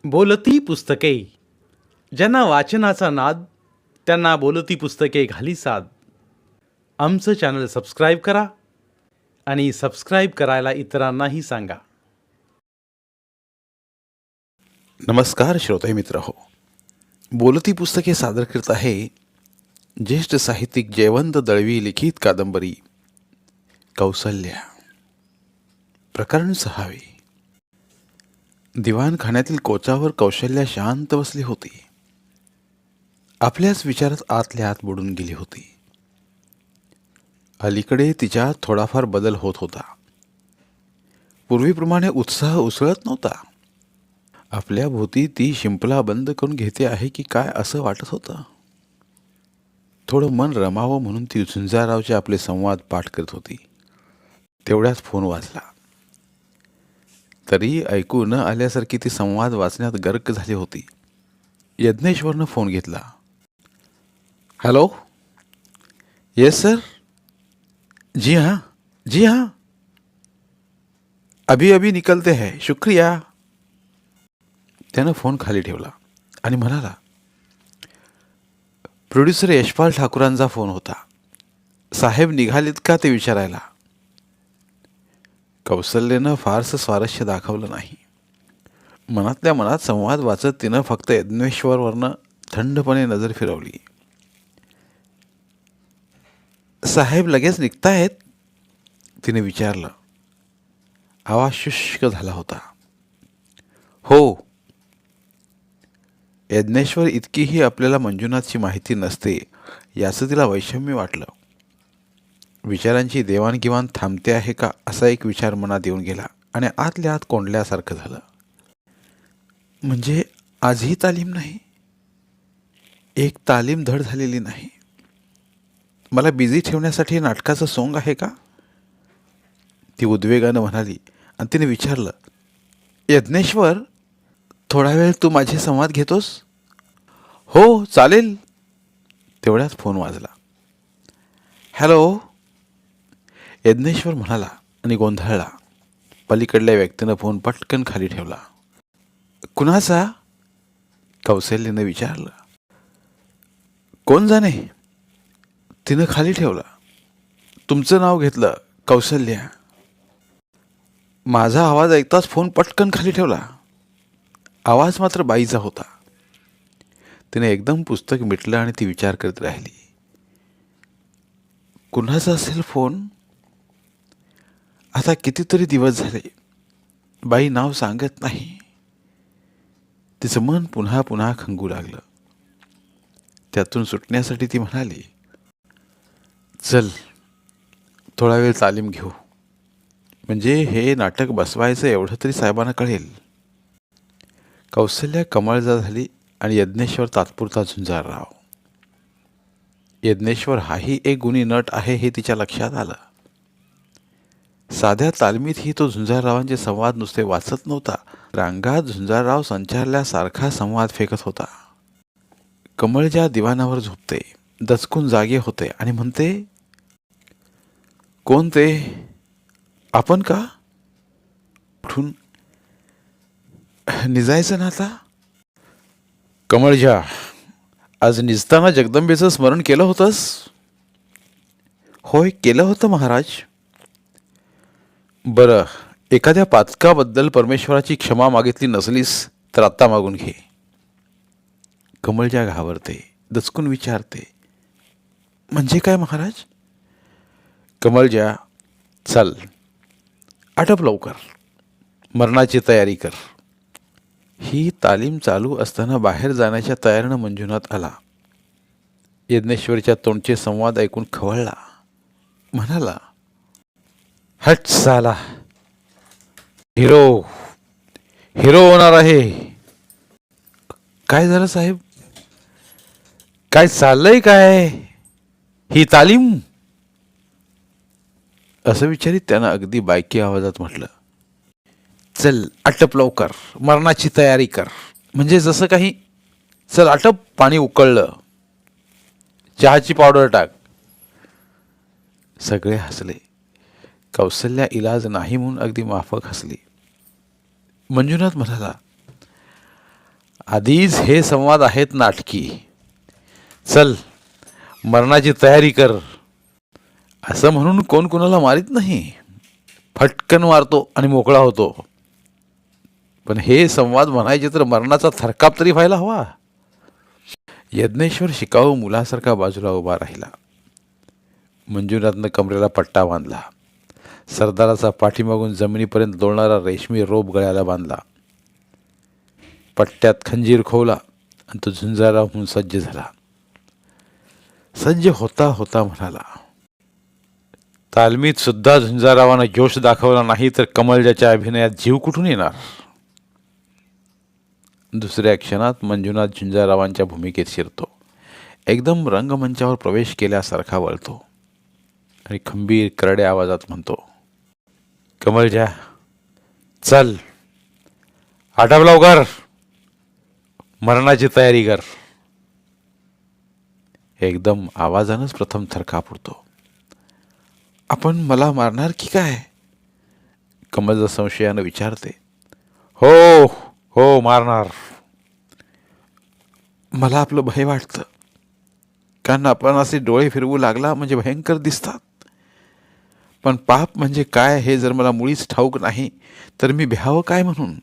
बोलती पुस्तके. ज्यांना वाचनाचा नाद त्यांना बोलती पुस्तके घाली साद. आमचं चॅनल सबस्क्राईब करा आणि सबस्क्राईब करायला इतरांनाही सांगा. नमस्कार श्रोते मित्र हो. बोलती पुस्तके सादर करत आहे ज्येष्ठ साहित्यिक जयवंत दळवी लिखित कादंबरी कौसल्या. प्रकरण 6. दिवाणखान्यातील कोचावर कौशल्या शांत बसली होती. आपल्याच विचारात आतल्या आत बुडून गेली होती. अलीकडे तिच्यात थोडाफार बदल होत होता. पूर्वीप्रमाणे उत्साह उसळत नव्हता. आपल्या भोवती ती शिंपला बंद करून घेते आहे की काय असं वाटत होतं. थोडं मन रमावं म्हणून ती झुंजारावचे आपले संवाद पाठ करत होती. तेवढ्याच फोन वाजला. तरी ऐकू न आल्यासारखी ती संवाद वाचण्यात गर्क झाली होती. यज्ञेश्वरनं फोन घेतला. हॅलो. Yes sir. जी हाँ, जी हाँ, अभी अभी निकलते हैं, शुक्रिया. त्यानं फोन खाली ठेवला आणि म्हणाला, प्रोड्युसर यशपाल ठाकूरांचा फोन होता. साहेब निघालेत का ते विचारायला. कौसल्यानं फारसं स्वारस्य दाखवलं नाही. मनातल्या मनात संवाद वाचत तिनं फक्त यज्ञेश्वरवरनं थंडपणे नजर फिरवली. साहेब लगेच निघतायत तिने विचारलं. आवाज शुष्क झाला होता. हो. यज्ञेश्वर इतकीही आपल्याला मंजुनाथची माहिती नसते याचं तिला वैषम्य वाटलं. विचारांची देवाणघेवाण थांबते आहे का असा एक विचार मनात येऊन गेला आणि आतल्या आत कोंडल्यासारखं झालं. म्हणजे आजही तालीम नाही. एक तालीम धड झालेली नाही. मला बिझी ठेवण्यासाठी नाटकाचं सोंग आहे का. ती उद्वेगानं म्हणाली आणि तिने विचारलं, यज्ञेश्वर, थोडा वेळ तू माझे संवाद घेतोस. हो चालेल. तेवढ्याच फोन वाजला. हॅलो. यज्ञेश्वर म्हणाला आणि गोंधळला. पलीकडल्या व्यक्तीनं फोन पटकन खाली ठेवला. कुणाचा. कौशल्यानं विचारलं. कोण जाणे. तिनं खाली ठेवला. तुमचं नाव घेतलं, कौशल्या. माझा आवाज ऐकताच फोन पटकन खाली ठेवला. आवाज मात्र बाईचा होता. तिने एकदम पुस्तक मिटलं आणि ती विचार करत राहिली. कुणाचा असेल फोन. आता कितीतरी दिवस झाले बाई नाव सांगत नाही. तिचं मन पुन्हा पुन्हा खंगू लागलं. त्यातून सुटण्यासाठी ती म्हणाली, चल थोडा वेळ तालीम घेऊ. म्हणजे हे नाटक बसवायचं एवढं तरी साहेबांना कळेल. कौशल्या कमळजा झाली आणि यज्ञेश्वर तात्पुरता झुंजारराव. यज्ञेश्वर हाही एक गुणी नट आहे हे तिच्या लक्षात आलं. साध्या तालमीतही तो झुंजाररावांचे संवाद नुसते वाचत नव्हता. रांगात झुंजारराव संचारल्यासारखा संवाद फेकत होता. कमळजा दिवाणावर झोपते, दचकून जागे होते आणि म्हणते, कोण ते. आपण का. उठून निजायचं ना आता. कमळजा, आज निजताना जगदंबेचं स्मरण केलं होतंस. होय केलं होतं महाराज. बरं, एखाद्या पातकाबद्दल परमेश्वराची क्षमा मागितली नसलीस तर आत्ता मागून घे. कमळजा घाबरते, दचकून विचारते, म्हणजे काय महाराज. कमळजा, चल आटप लवकर, मरणाची तयारी कर. ही तालीम चालू असताना बाहेर जाण्याच्या तयारीनं मंजुनाथ आला. यज्ञेश्वरीच्या तोंडचे संवाद ऐकून खवळला. म्हणाला, हट साला, हिरो हिरो होणार आहे. काय झालं साहेब. काय चाललंय काय. ही तालीम. असं विचारित त्यानं अगदी बायकी आवाजात म्हटलं, चल आटप लवकर, मरणाची तयारी कर. म्हणजे जसं काही. चल आटप, पाणी उकळलं, चहाची पावडर टाक. सगळे हसले. कौसल्या इलाज नाही म्हणून अगदी माफक हसली. मंजुनाथ म्हणाला, आधीच हे संवाद आहेत नाटकी. चल, मरणाची तयारी कर. असं म्हणून कोण कोणाला मारित नाही, फटकन मारतो आणि मोकळा होतो. पण हे संवाद म्हणायचे तर मरणाचा थरकाप तरी व्हायला हवा. यज्ञेश्वर शिकाऊ मुलासारखा बाजूला उभा राहिला. मंजुनाथनं कमरेला पट्टा बांधला. सरदाराचा पाठीमागून जमिनीपर्यंत डोलणारा रेशमी रोप गळ्याला बांधला. पट्ट्यात खंजीर खोवला आणि तो झुंजारा होऊन सज्ज झाला. सज्ज होता होता म्हणाला, तालमीत सुद्धा झुंजारावानं जोश दाखवला नाही तर कमलजाच्या अभिनयात जीव कुठून येणार. दुसऱ्या क्षणात मंजुनाथ झुंजारावांच्या भूमिकेत शिरतो. एकदम रंगमंचावर प्रवेश केल्यासारखा वळतो आणि खंबीर करड्या आवाजात म्हणतो, कमलजा, चल, आटप लवकर, मरणाची तयारी कर. एकदम आवाजानंच प्रथम थरकाप उडतो. आपण मला मारणार की काय? कमलजा संशयानं विचारते. हो हो, मारणार. मला आपलं भय वाटतं, कारण आपण असे डोळे फिरवू लागला म्हणजे भयंकर दिसतात. पण पाप म्हणजे काय हे जर मला मुळीच ठाऊक नाही तर मी भ्यावं काय म्हणून.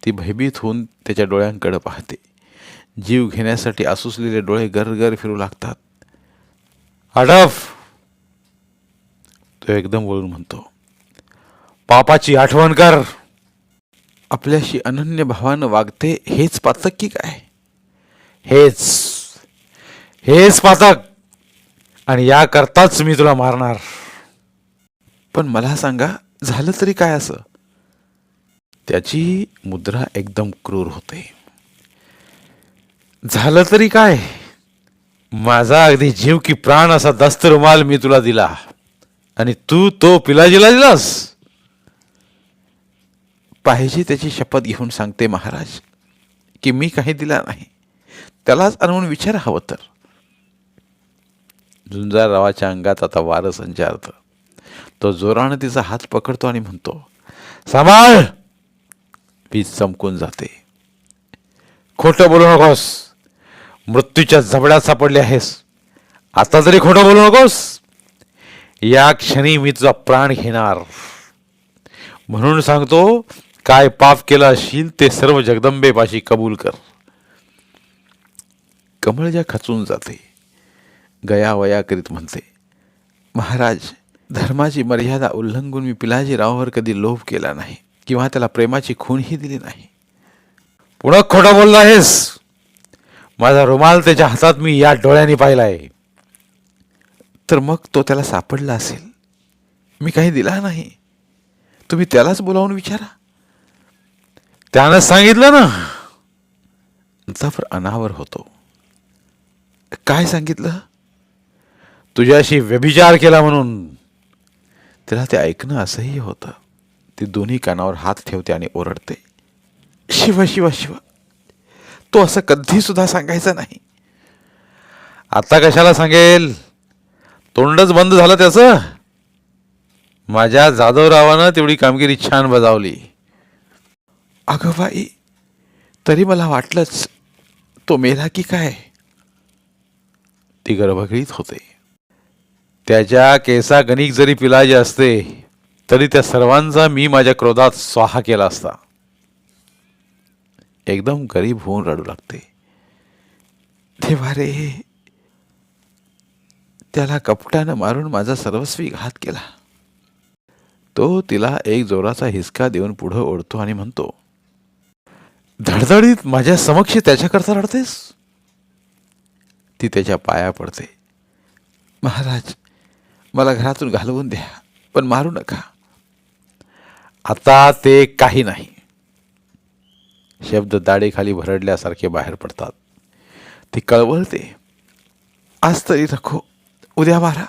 ती भयभीत होऊन त्याच्या डोळ्यांकडे पाहते. जीव घेण्यासाठी आसुसलेले डोळे गरगर फिरू लागतात. आडफ, तो एकदम बोलून म्हणतो, पापाची आठवण कर. आपल्याशी अनन्य भावानं वागते हेच पातक की काय? हेच हेच पातक, आणि याकरताच मी तुला मारणार. पण मला सांगा, झालं तरी काय असं? त्याची मुद्रा एकदम क्रूर होते. झालं तरी काय? माझा अगदी जीव की प्राण असा दस्त रुमाल मी तुला दिला आणि तू तो पिलाजीला दिलास. पाहिजे त्याची शपथ घेऊन सांगते महाराज की मी काही दिला नाही. त्यालाच आणून विचार हवं तर. झुंजाररावाच्या अंगात आता वारं संचारतं. तो जोरानं तिचा हात पकडतो आणि म्हणतो, सांभाळ. वीज चमकून जाते. खोटं बोलू नकोस. मृत्यूच्या जबड्यात सापडले आहेस. आता तरी खोटं बोलू नकोस. या क्षणी मी तुझा प्राण घेणार. म्हणून सांगतो, काय पाप केलं असशील ते सर्व जगदंबेपाशी कबूल कर. कमळजा खचून जाते. गयावया करीत म्हणते, महाराज, धर्माची मर्यादा उल्लंघून मी पिलाजीरावावर कधी लोभ केला नाही किंवा त्याला प्रेमाची खूनही दिली नाही. पुन्हा खोटं बोलला आहेस. माझा रुमाल त्याच्या हातात मी या डोळ्यांनी पाहिलाय. तर मग तो त्याला सापडला असेल. मी काही दिला नाही. तुम्ही त्यालाच बोलावून विचारा. त्यानं सांगितलं ना. जफर अनावर होतो. काय सांगितलं? तुझ्याशी व्यभिचार केला म्हणून. त्याला ते ऐकणं असंही होतं. ती दोन्ही कानावर हात ठेवते आणि ओरडते, शिव शिव शिव, तो असं कधी सुद्धा सांगायचा नाही. आता कशाला सांगेल? तोंडच बंद झालं त्याचं. माझ्या जाधवरावानं तेवढी कामगिरी छान बजावली. अगं बाई, तरी मला वाटलंच तो मेला की काय. ती गर्भगीत होते. त्याच्या केसा गणिक जरी पिलाजी असते तरी त्या सर्वांचा मी माझ्या क्रोधात स्वाहा केला असता. एकदम गरीब होऊन रडू लागते. देवा रे, त्याला कपटानं मारून माझा सर्वस्वी घात केला. तो तिला एक जोराचा हिसका देऊन पुढं ओढतो आणि म्हणतो, धडधडीत माझ्या समक्ष त्याच्याकरता रडतेस? ती त्याच्या पाया पडते. महाराज, मला घरातून घालवून द्या, पण मारू नका. आता ते काही नाही. शब्द दाढेखाली भरडल्यासारखे बाहेर पडतात. ती कळवळते, आज तरी नको, उद्या मारा.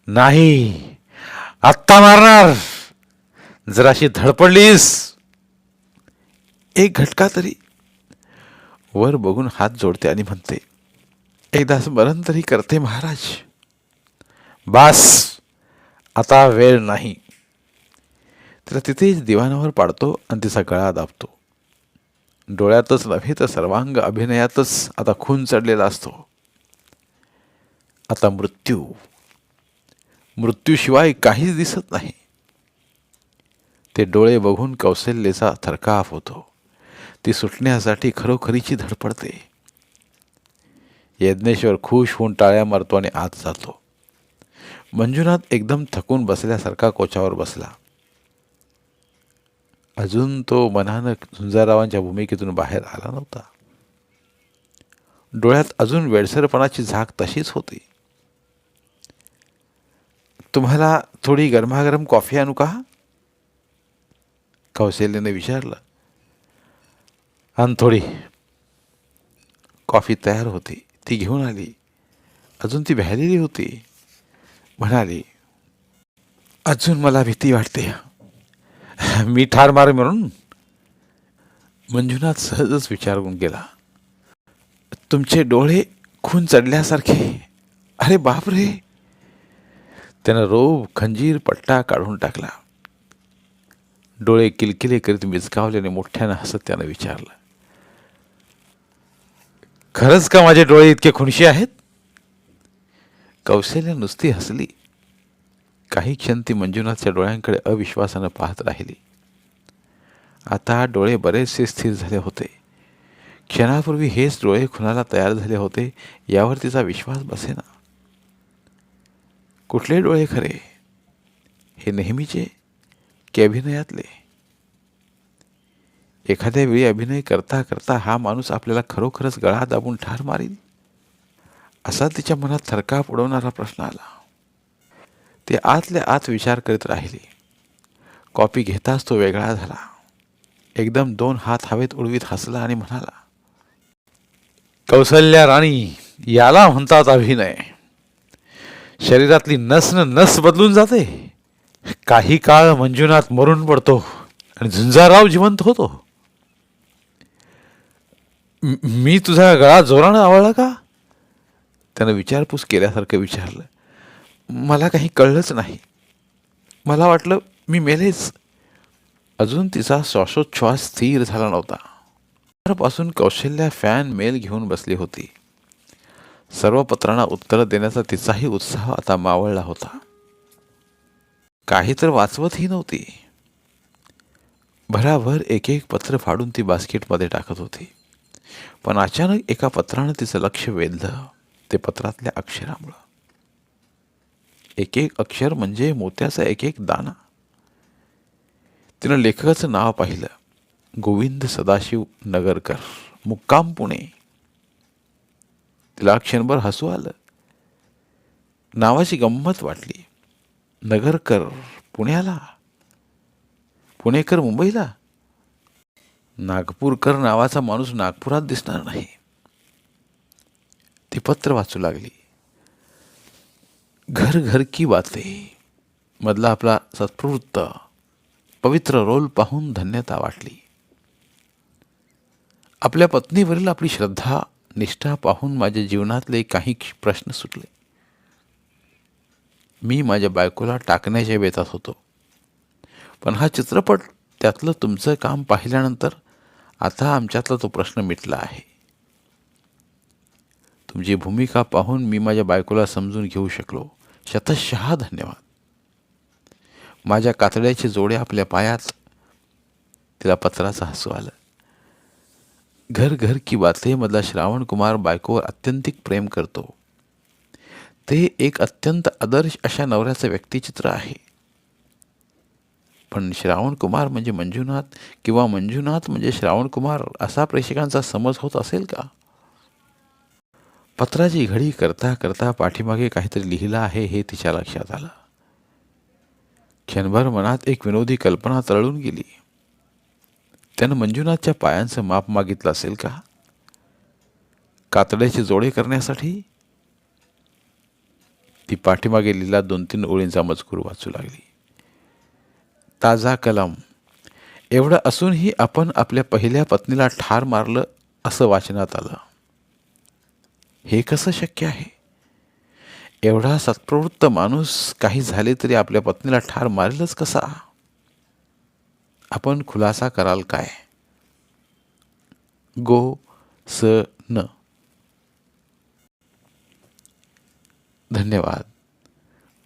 नाही, आत्ता मारणार. जराशी धडपडलीस. एक घटका तरी. वर बघून हात जोडते आणि म्हणते, एकदा स्मरण तरी करते महाराज. बास, आता वेळ नाही. तिला तिथेच दिवाणावर पाडतो आणि तिचा गळा दाबतो. डोळ्यातच नव्हे तर सर्वांग अभिनयातच आता खून चढलेला असतो. आता मृत्यूशिवाय काहीच दिसत नाही. ते डोळे बघून कौशल्याचा थरकाप होतो. ती सुटण्यासाठी खरोखरीची धडपडते. यज्ञेश्वर खुश होऊन टाळ्या मारतो आणि आत जातो. मंजुनाथ एकदम थकून बसल्यासारखा कोचावर बसला. अजून तो मनानं झुंजारावांच्या भूमिकेतून बाहेर आला नव्हता. डोळ्यात अजून वेडसरपणाची झाक तशीच होती. तुम्हाला थोडी गरमागरम कॉफी आणू का? कौशल्याने विचारलं. आण थोडी. कॉफी तयार होती. ती घेऊन आली. अजून ती भ्यालेली होती. म्हणाली, अजून मला भीती वाटते. मी ठार मारे म्हणून? मंजुनाथ सहजच विचारून गेला. तुमचे डोळे खून चढल्यासारखे. अरे बाप रे. त्यानं रोब, खंजीर, पट्टा काढून टाकला. डोळे किलकिले करीत मिचकावल्याने मोठ्यानं हसत त्यानं विचारलं, खरंच का माझे डोळे इतके खुनशी आहेत? कौशल्या नुसती हसली. काही क्षण ती मंजुनाथच्या डोळ्यांकडे अविश्वासानं पाहत राहिली. आता डोळे बरेचसे स्थिर झाले होते. क्षणापूर्वी हेच डोळे खुनाला तयार झाले होते यावर तिचा विश्वास बसेना. कुठले डोळे खरे? हे नेहमीचे की अभिनयातले? एखाद्या वेळी अभिनय करता करता हा माणूस आपल्याला खरोखरच गळा दाबून ठार मारील, असा तिच्या मनात थरकाप उडवणारा प्रश्न आला. ते आतल्या आत विचार करीत राहिली. कॉपी घेताच तो वेगळा झाला. एकदम 2 हात हवेत उडवीत हसला आणि म्हणाला, कौसल्या राणी, याला म्हणतात अभिनय. शरीरातली नस न नस बदलून जाते. काही काळ मंजुनाथ मरून पडतो आणि झुंजाराव जिवंत होतो. मी तुझा गळा जोरानं आवळला का? त्यानं विचारपूस केल्यासारखं विचारलं. मला काही कळलंच नाही. मला वाटलं मी मेलेच. अजून तिचा श्वासोच्छ्वास स्थिर झाला नव्हता. पासून कौशल्या फॅन मेल घेऊन बसली होती. सर्व पत्रांना उत्तर देण्याचा तिचाही उत्साह आता मावळला होता. काही तर वाचवतही नव्हती. भराभर एक एक पत्र फाडून ती बास्केटमध्ये टाकत होती. पण अचानक एका पत्रानं तिचं लक्ष वेधलं. ते पत्रातल्या अक्षरामुळं. एक एक अक्षर म्हणजे मोत्याचा एक एक दाना. तिनं लेखकाचं नाव पाहिलं. गोविंद सदाशिव नगरकर, मुक्काम पुणे. तिला क्षणभर हसू आलं. नावाची गंमत वाटली. नगरकर पुण्याला, पुणेकर मुंबईला. नागपूरकर नावाचा माणूस नागपुरात दिसणार नाही. ती पत्र वाचू लागली. घर घर की बाते मधला आपला सत्प्रवृत्त पवित्र रोल पाहून धन्यता वाटली. आपल्या पत्नीवरील आपली श्रद्धा निष्ठा पाहून माझ्या जीवनातले काही प्रश्न सुटले. मी माझ्या बायकोला टाकण्याच्या बेतात होतो. पण हा चित्रपट, त्यातलं तुमचं काम पाहिल्यानंतर आता आमच्यातला तो प्रश्न मिटला आहे. तुमची भूमिका पाहून मी माझ्या बायकोला समजून घेऊ शकलो. शतशः धन्यवाद. माझ्या कातड्याचे जोडे आपल्या पायात. तिला पत्राचं हसू आलं. घर घर की बाते मधला श्रावण कुमार बायकोवर अत्यंतिक प्रेम करतो. ते एक अत्यंत आदर्श अशा नवऱ्याचं व्यक्तिचित्र आहे. पण श्रावण कुमार म्हणजे मंजुनाथ किंवा मंजुनाथ म्हणजे श्रावण कुमार असा प्रेक्षकांचा समज होत असेल का? पत्राची घडी करता करता पाठीमागे काहीतरी लिहिलं आहे हे तिच्या लक्षात आलं. क्षणभर मनात एक विनोदी कल्पना तळून गेली. त्यानं मंजुनाथच्या पायांचं माप मागितलं असेल का? कातड्याचे जोडे करण्यासाठी? ती पाठीमागे लिहिला 2-3 ओळींचा मजकूर वाचू लागली. ताजा कलम. एवढं असूनही आपण आपल्या पहिल्या पत्नीला ठार मारलं असं वाचनात आलं. हे कसं शक्य आहे? एवढा सत्प्रवृत्त माणूस काही झाले तरी आपल्या पत्नीला ठार मारेलच कसा? आपण खुलासा कराल काय? गो स न. धन्यवाद.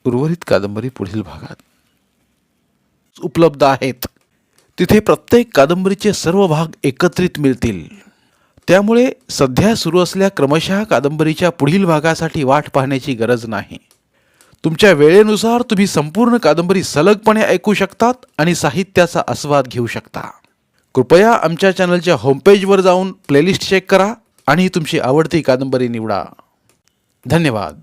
उर्वरित कादंबरी पुढील भागात उपलब्ध आहेत. तिथे प्रत्येक कादंबरीचे सर्व भाग एकत्रित मिळतील. त्यामुळे सध्या सुरू असलेल्या क्रमशः कादंबरीच्या पुढील भागासाठी वाट पाहण्याची गरज नाही. तुमच्या वेळेनुसार तुम्ही संपूर्ण कादंबरी सलगपणे ऐकू शकतात आणि साहित्याचा आस्वाद घेऊ शकता. कृपया आमच्या चॅनलच्या होमपेजवर जाऊन प्लेलिस्ट चेक करा आणि तुमची आवडती कादंबरी निवडा. धन्यवाद.